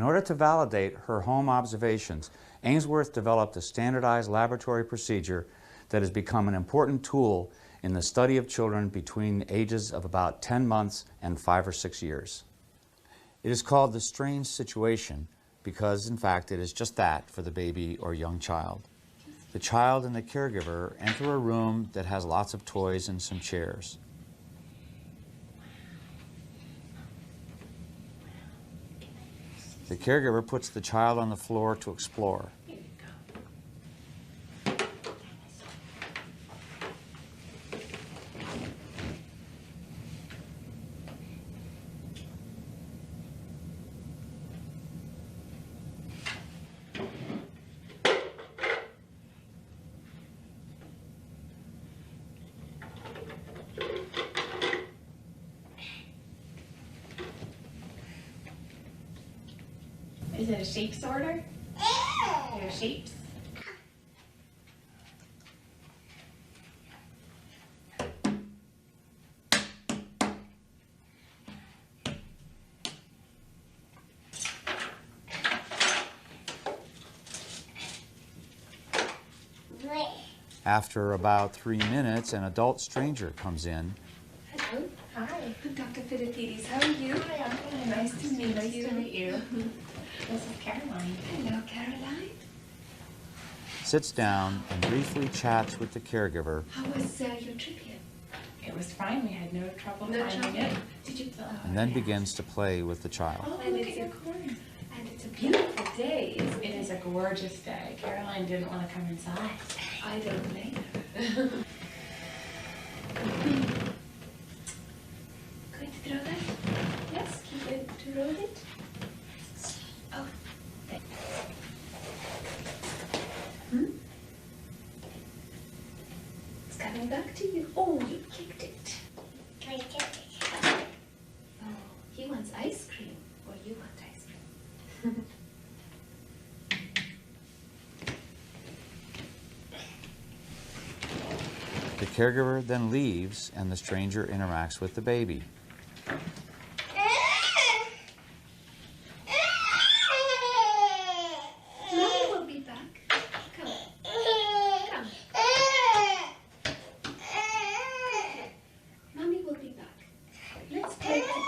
In order to validate her home observations, Ainsworth developed a standardized laboratory procedure that has become an important tool in the study of children between the ages of about 10 months and 5 or 6 years. It is called the strange situation because, in fact, it is just that for the baby or young child. The child and the caregiver enter a room that has lots of toys and some chairs. The caregiver puts the child on the floor to explore. Is it a shape sorter? There are shapes. After about 3 minutes, an adult stranger comes in. Hello. Hi. Dr. Philippides, how are you? Hi. Nice to meet you. Nice to meet you. This is Caroline. Hello, Caroline. Sits down and briefly chats with the caregiver. How was your trip here? It was fine. We had no trouble finding it. Did you? And then begins to play with the child. Oh, look at your corn. And it's a beautiful day. It is a gorgeous day. Caroline didn't want to come inside. I don't blame her. Going to throw that? Yes, keep it to roll it. Oh, thanks. It's coming back to you. Oh, you kicked it. I kicked it. Oh, he wants ice cream. Or you want ice cream. The caregiver then leaves and the stranger interacts with the baby. Mommy will be back. Come. Come. Mommy will be back. Let's play together.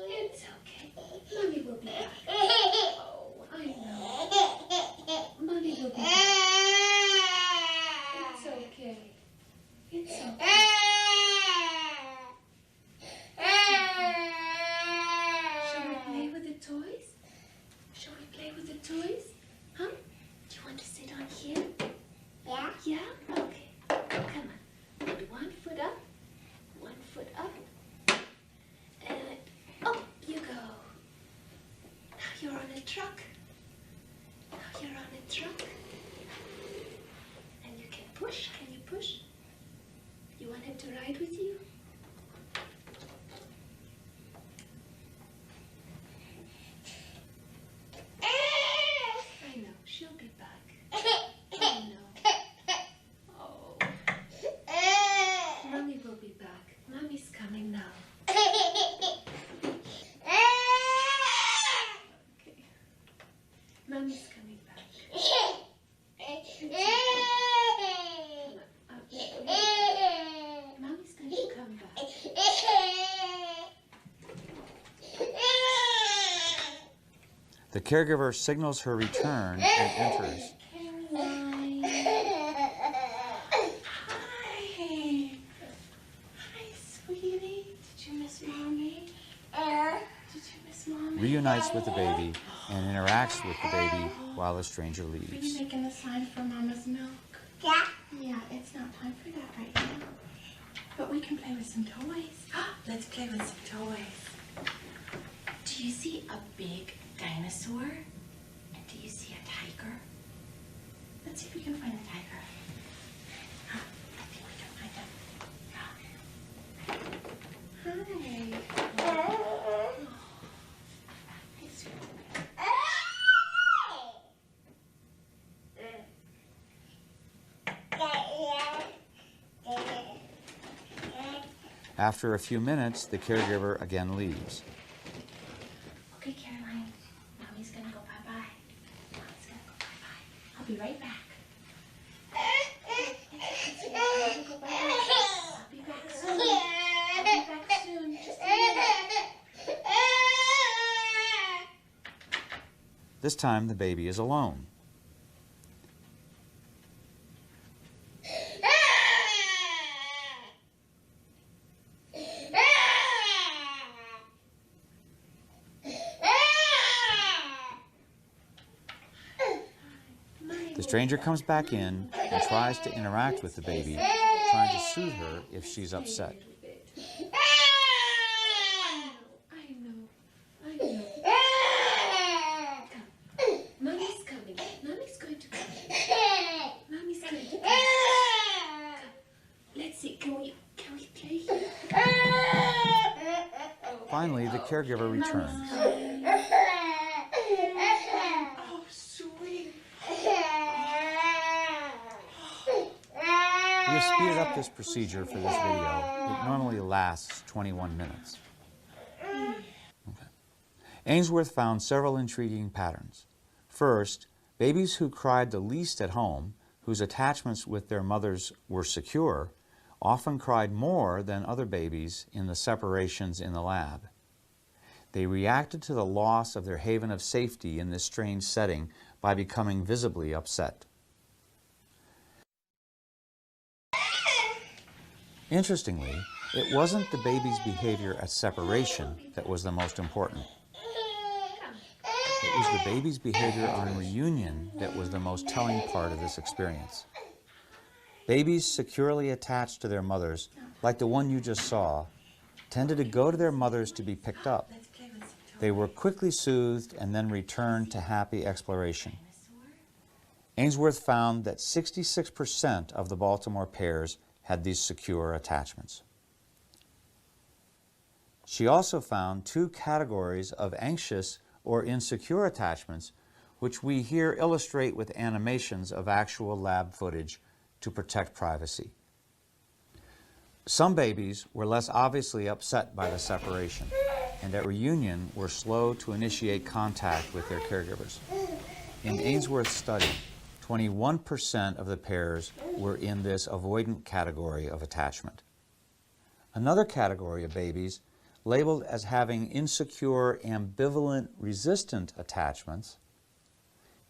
It's okay. Mommy will be back. Oh, I know. Mommy will be back. It's okay. It's okay. Shall we play with the toys? Shall we play with the toys? Huh? Do you want to sit on here? Yeah. Yeah? Okay. Come on. Put 1 foot up. 1 foot up. And up you go. Now you're on a truck. Now you're on a truck. And you can push. Can you push? You want him to ride with you? I know. She'll be back. I know. Oh. Mommy will be back. Mommy's coming now. Okay. Mommy's coming back. Mommy's going to come back. The caregiver signals her return and enters. Caroline. Hi. Hi, sweetie. Did you miss Mommy? Did you miss Mommy? Reunites with the baby and interacts with the baby while the stranger Are you leaves. making a sign for Mama's milk? Yeah. Yeah, it's not time for that right now. But we can play with some toys. Let's play with some toys. Do you see a big dinosaur? And do you see a tiger? Let's see if we can find a tiger. I think we can find him. Hi. Hey, sweetie. After a few minutes, the caregiver again leaves. Okay, Caroline. Mommy's gonna go bye-bye. Mommy's gonna go bye-bye. I'll be right back. I'm gonna go bye-bye. I'll be back soon. I'll be back soon. Just a minute. This time, the baby is alone. The stranger comes back in and tries to interact with the baby, trying to soothe her if she's upset. I know. Come. Mommy's coming. Mommy's going to come. Mommy's going to come. Come. Let's see. Can we play here? Finally, the caregiver returns. Oh, sweet. We have speeded up this procedure for this video. It normally lasts 21 minutes. Okay. Ainsworth found several intriguing patterns. First, babies who cried the least at home, whose attachments with their mothers were secure, often cried more than other babies in the separations in the lab. They reacted to the loss of their haven of safety in this strange setting by becoming visibly upset. Interestingly, it wasn't the baby's behavior at separation that was the most important. It was the baby's behavior on reunion that was the most telling part of this experience. Babies securely attached to their mothers, like the one you just saw, tended to go to their mothers to be picked up. They were quickly soothed and then returned to happy exploration. Ainsworth found that 66% of the Baltimore pairs had these secure attachments. She also found two categories of anxious or insecure attachments, which we here illustrate with animations of actual lab footage to protect privacy. Some babies were less obviously upset by the separation, and at reunion were slow to initiate contact with their caregivers. In Ainsworth's study, 21% of the pairs were in this avoidant category of attachment. Another category of babies, labeled as having insecure, ambivalent, resistant attachments,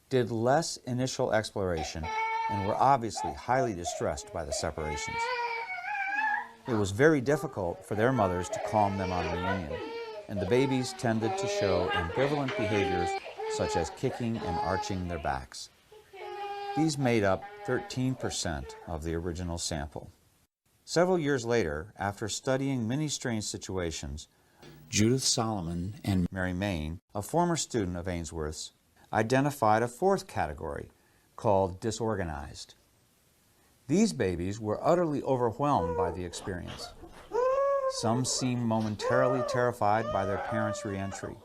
did less initial exploration and were obviously highly distressed by the separations. It was very difficult for their mothers to calm them on reunion, and the babies tended to show ambivalent behaviors such as kicking and arching their backs. These made up 13% of the original sample. Several years later, after studying many strange situations, Judith Solomon and Mary Main, a former student of Ainsworth's, identified a fourth category called disorganized. These babies were utterly overwhelmed by the experience. Some seemed momentarily terrified by their parents' reentry.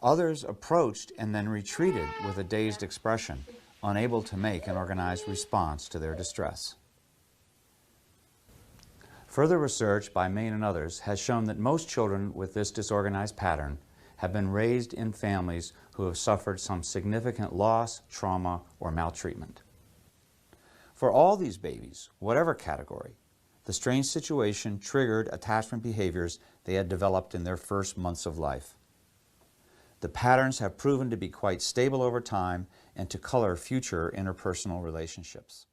Others approached and then retreated with a dazed expression, unable to make an organized response to their distress. Further research by Main and others has shown that most children with this disorganized pattern have been raised in families who have suffered some significant loss, trauma, or maltreatment. For all these babies, whatever category, the strange situation triggered attachment behaviors they had developed in their first months of life. The patterns have proven to be quite stable over time and to color future interpersonal relationships.